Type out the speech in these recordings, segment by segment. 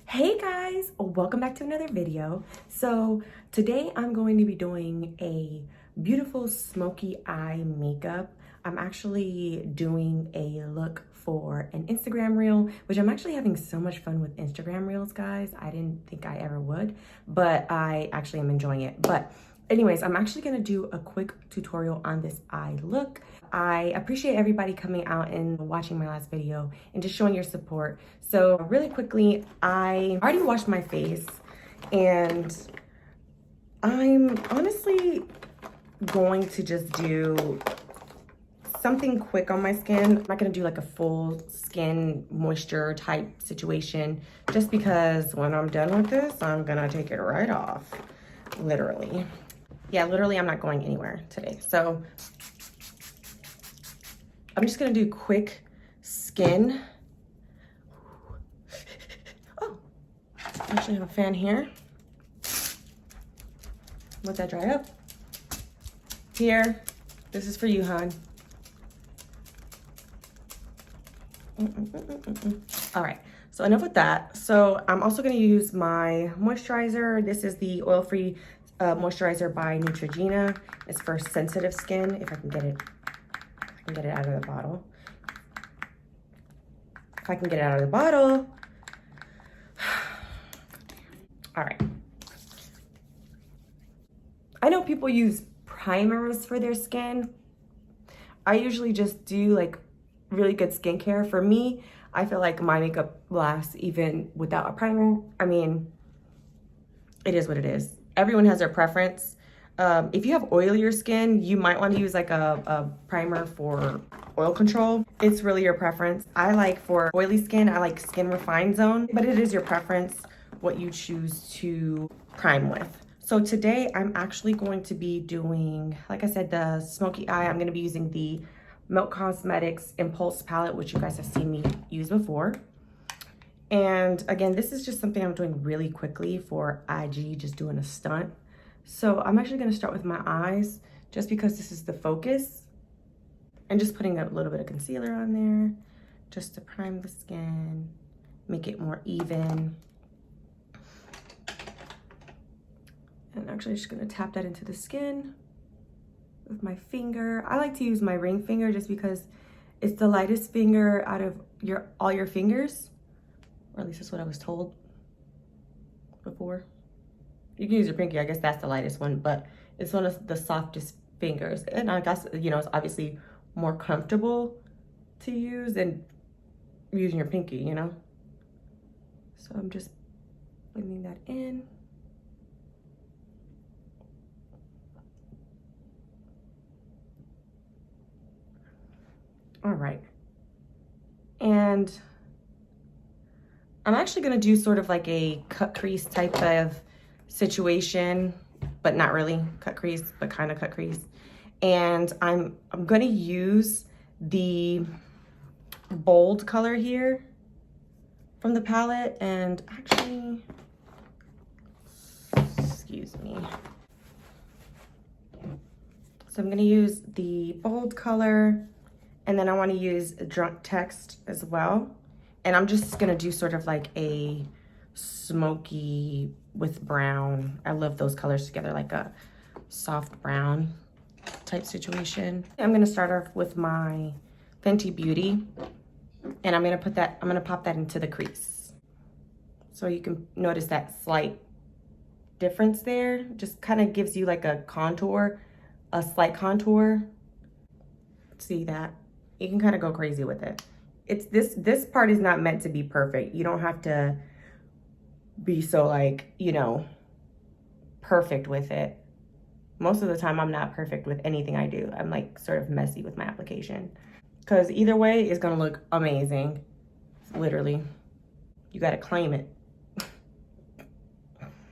Hey guys, welcome back to another video. So today I'm going to be doing a beautiful smoky eye makeup. I'm actually doing a look for an Instagram reel, which I'm actually having so much fun with Instagram reels, guys. I didn't think I ever would, but I actually am enjoying it. But anyways, I'm actually gonna do a quick tutorial on this eye look. I appreciate everybody coming out and watching my last video and just showing your support. So really quickly, I already washed my face and I'm honestly going to just do something quick on my skin. I'm not gonna do like a full skin moisture type situation just because when I'm done with this, I'm gonna take it right off, literally. Yeah, literally I'm not going anywhere today. So I'm just gonna do quick skin. Oh, I actually have a fan here. Let that dry up. Here, this is for you, hon. All right, so enough with that. So I'm also gonna use my moisturizer. This is the oil-free moisturizer by Neutrogena. It's for sensitive skin. If I can get it out of the bottle. If I can get it out of the bottle. All right. I know people use primers for their skin. I usually just do like really good skincare. For me, I feel like my makeup lasts even without a primer. I mean, it is what it is. Everyone has their preference. If you have oilier skin, you might want to use like a primer for oil control. It's really your preference. I like for oily skin, I like Skin Refined Zone, but it is your preference what you choose to prime with. So today I'm actually going to be doing, like I said, the smoky eye. I'm going to be using the Milk Cosmetics Impulse palette, which you guys have seen me use before. And again, this is just something I'm doing really quickly for IG, just doing a stunt. So I'm actually gonna start with my eyes just because this is the focus, and just putting a little bit of concealer on there just to prime the skin, make it more even. And actually just gonna tap that into the skin with my finger. I like to use my ring finger just because it's the lightest finger out of all your fingers, or at least that's what I was told before. You can use your pinky, I guess that's the lightest one, but it's one of the softest fingers. And I guess, you know, it's obviously more comfortable to use than using your pinky, you know? So I'm just blending that in. All right. And I'm actually gonna do sort of like a cut crease type of situation, but not really cut crease, but kind of cut crease. And I'm gonna use the bold color here from the palette, and actually, excuse me. So I'm gonna use the bold color, and then I wanna use Drunk Text as well. And I'm just gonna do sort of like a smoky with brown. I love those colors together, like a soft brown type situation. I'm gonna start off with my Fenty Beauty, and I'm gonna pop that into the crease. So you can notice that slight difference there. Just kind of gives you like a contour, a slight contour. See that? You can kind of go crazy with it. It's this part is not meant to be perfect. You don't have to be so like, you know, perfect with it. Most of the time I'm not perfect with anything I do. I'm like sort of messy with my application. Because either way it's gonna look amazing. Literally. You gotta claim it.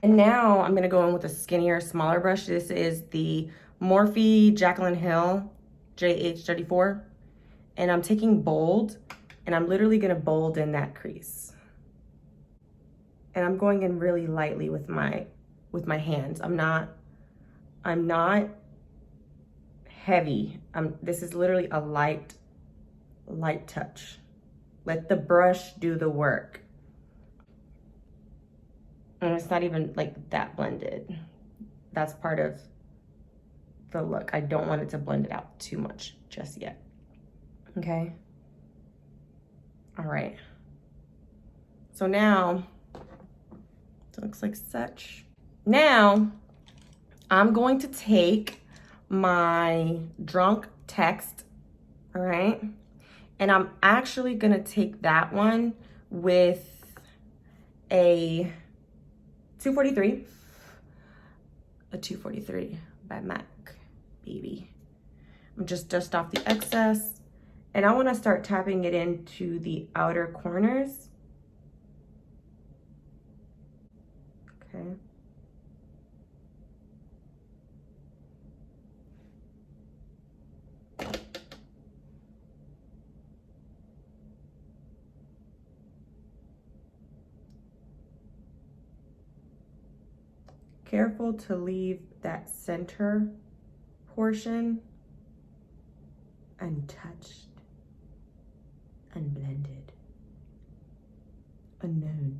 And now I'm gonna go in with a skinnier, smaller brush. This is the Morphe Jaclyn Hill JH34. And I'm taking bold, and I'm literally gonna bold in that crease. And I'm going in really lightly with my hands. I'm not heavy. This is literally a light touch. Let the brush do the work. And it's not even like that blended. That's part of the look. I don't want it to blend it out too much just yet. Okay. All right. So now, it looks like such. Now, I'm going to take my drunk text, all right? And I'm actually gonna take that one with a 243 by MAC, baby. I'm just dust off the excess, and I wanna start tapping it into the outer corners. Okay. Careful to leave that center portion untouched, unblended, unknown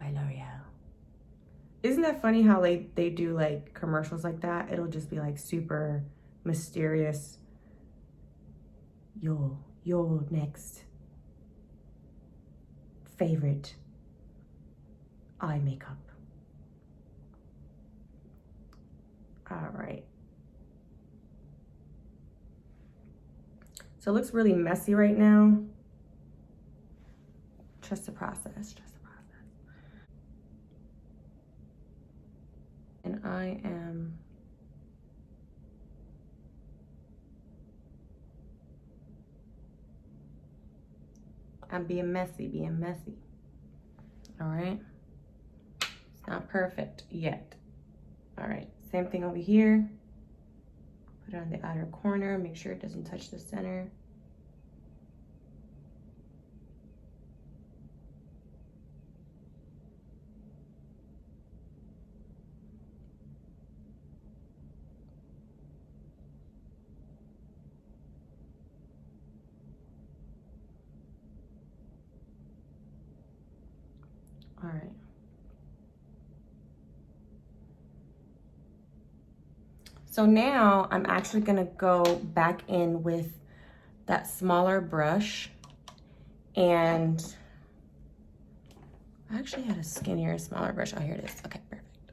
by L'Oreal. Isn't that funny how they do like commercials like that? It'll just be like super mysterious. Your next favorite eye makeup. All right. So it looks really messy right now. Trust the process, trust the process. And I'm being messy, all right? It's not perfect yet. All right, same thing over here. Put it on the outer corner, make sure it doesn't touch the center. All right. So now I'm actually gonna go back in with that smaller brush, and I actually had a skinnier, smaller brush. Oh, here it is. Okay, perfect.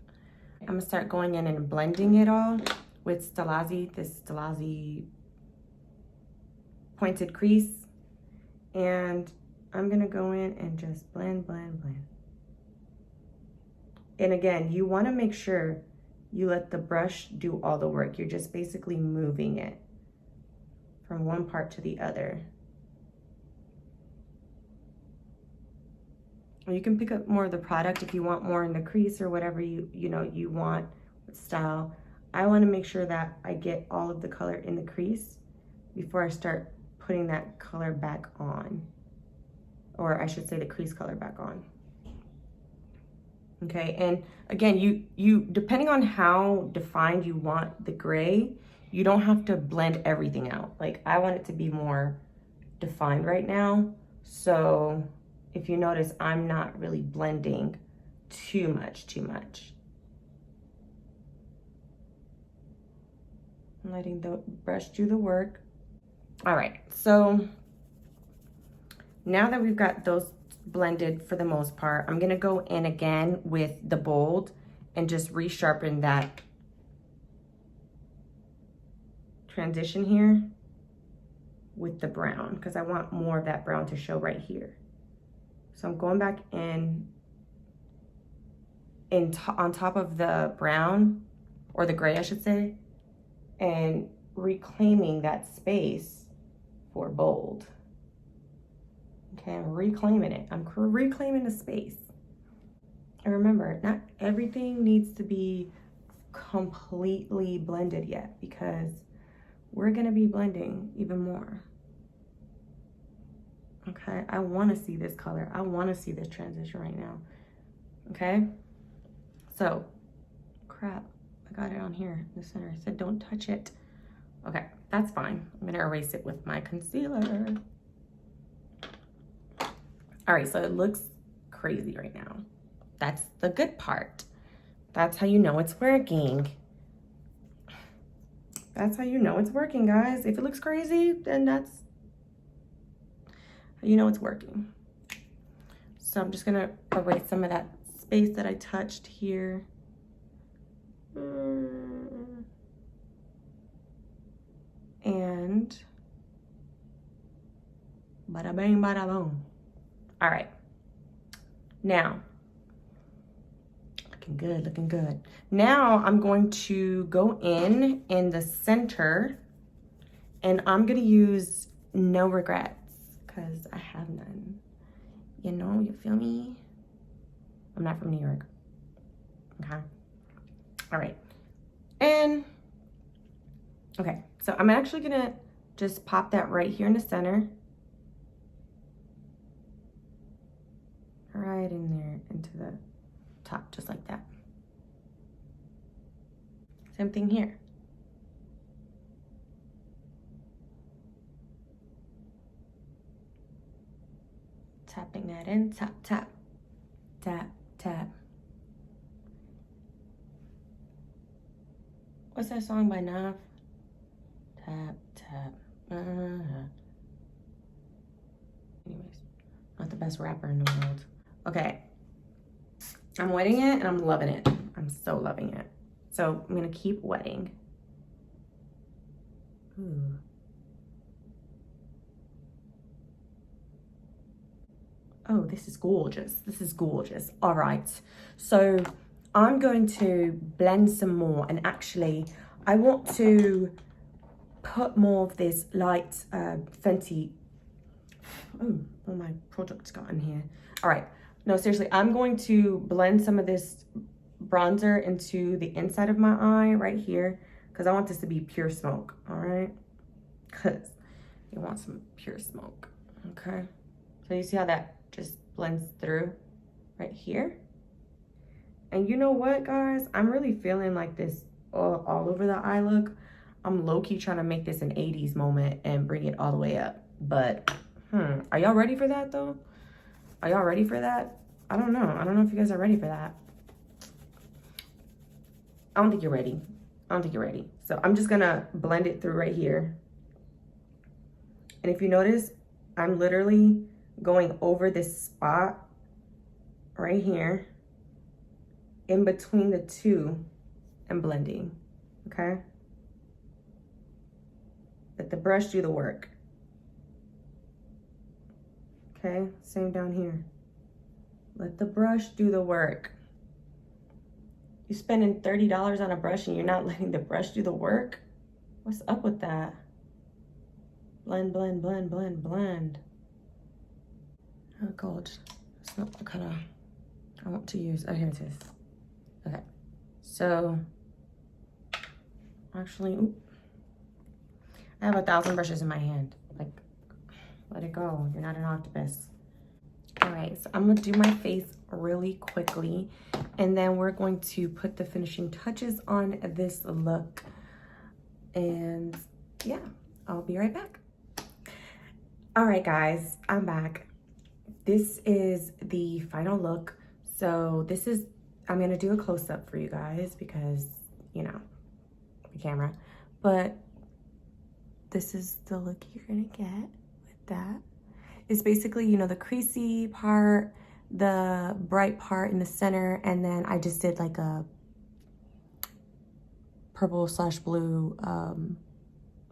I'm gonna start going in and blending it all with this Dalys pointed crease. And I'm gonna go in and just blend. And again, you wanna make sure you let the brush do all the work. You're just basically moving it from one part to the other. Or you can pick up more of the product if you want more in the crease or whatever you want with style. I want to make sure that I get all of the color in the crease before I start putting that color back on. Or I should say the crease color back on. Okay, and again, you depending on how defined you want the gray, you don't have to blend everything out. Like, I want it to be more defined right now. So if you notice, I'm not really blending too much. I'm letting the brush do the work. All right, so now that we've got those blended for the most part, I'm gonna go in again with the bold and just resharpen that transition here with the brown, because I want more of that brown to show right here. So I'm going back in on top of the brown, or the gray I should say, and reclaiming that space for bold. Okay, I'm reclaiming it. I'm reclaiming the space. And remember, not everything needs to be completely blended yet, because we're gonna be blending even more. Okay, I wanna see this color. I wanna see this transition right now. Okay, so, crap, I got it on here in the center. I said don't touch it. Okay, that's fine. I'm gonna erase it with my concealer. All right, so it looks crazy right now. That's the good part. That's how you know it's working. That's how you know it's working, guys. If it looks crazy, then that's how you know it's working. So I'm just gonna erase some of that space that I touched here. And bada bang, bada boom. All right. Now, looking good, looking good. Now I'm going to go in the center, and I'm gonna use No Regrets because I have none. You know, you feel me? I'm not from New York. Okay. All right. And okay, so I'm actually gonna just pop that right here in the center. Right in there into the top, just like that. Same thing here. Tapping that in, tap, tap, tap, tap. What's that song by Nav? Tap, tap. Anyways, not the best rapper in the world. Okay, I'm wetting it and I'm loving it. I'm so loving it. So I'm gonna keep wetting. Ooh. Oh, this is gorgeous. This is gorgeous. All right, so I'm going to blend some more, and actually I want to put more of this light Fenty. Oh, all my products got in here. All right, no, seriously, I'm going to blend some of this bronzer into the inside of my eye right here, because I want this to be pure smoke. All right, because you want some pure smoke. Okay, so you see how that just blends through right here. And you know what, guys, I'm really feeling like this all over the eye look. I'm low-key trying to make this an 80s moment and bring it all the way up. But are y'all ready for that though? Are y'all ready for that? I don't know. I don't know if you guys are ready for that. I don't think you're ready. I don't think you're ready. So I'm just gonna blend it through right here. And if you notice, I'm literally going over this spot right here in between the two and blending, okay? Let the brush do the work. Okay, same down here. Let the brush do the work. You spending $30 on a brush and you're not letting the brush do the work? What's up with that? Blend, blend, blend, blend, blend. Oh God, it's not the color I want to use. Oh, here it is. Okay, so actually, oop, I have 1,000 brushes in my hand. Like, let it go. You're not an octopus. All right, so I'm gonna do my face really quickly, and then we're going to put the finishing touches on this look. And yeah, I'll be right back. All right, guys, I'm back. This is the final look. So this is, I'm gonna do a close-up for you guys because, you know, the camera. But this is the look you're gonna get with that. It's basically, you know, the creasy part, the bright part in the center, and then I just did like a purple/blue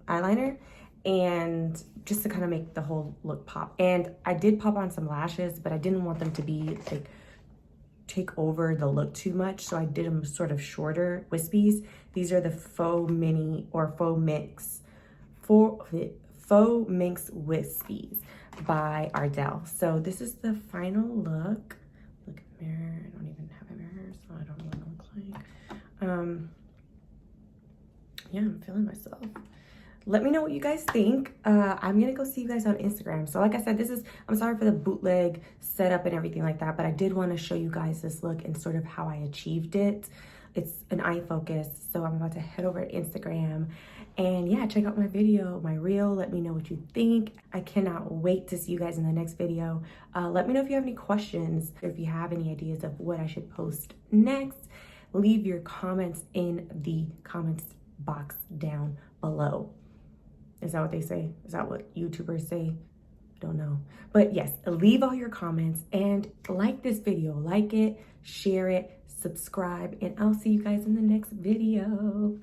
eyeliner, and just to kind of make the whole look pop. And I did pop on some lashes, but I didn't want them to be like take over the look too much, so I did them sort of shorter wispies. These are the faux mini or faux minx wispies by Ardell. So this is the final look. Look at the mirror. I don't even have a mirror, so I don't know what I look like. Yeah, I'm feeling myself. Let me know what you guys think. I'm gonna go see you guys on Instagram. So like I said, I'm sorry for the bootleg setup and everything like that, but I did want to show you guys this look and sort of how I achieved it. It's an eye focus. So I'm about to head over to Instagram and yeah, check out my video, my reel. Let me know what you think. I cannot wait to see you guys in the next video. Let me know if you have any questions, or if you have any ideas of what I should post next. Leave your comments in the comments box down below. Is that what they say? Is that what YouTubers say? Don't know. But yes, leave all your comments and like this video. Like it, share it, subscribe, and I'll see you guys in the next video.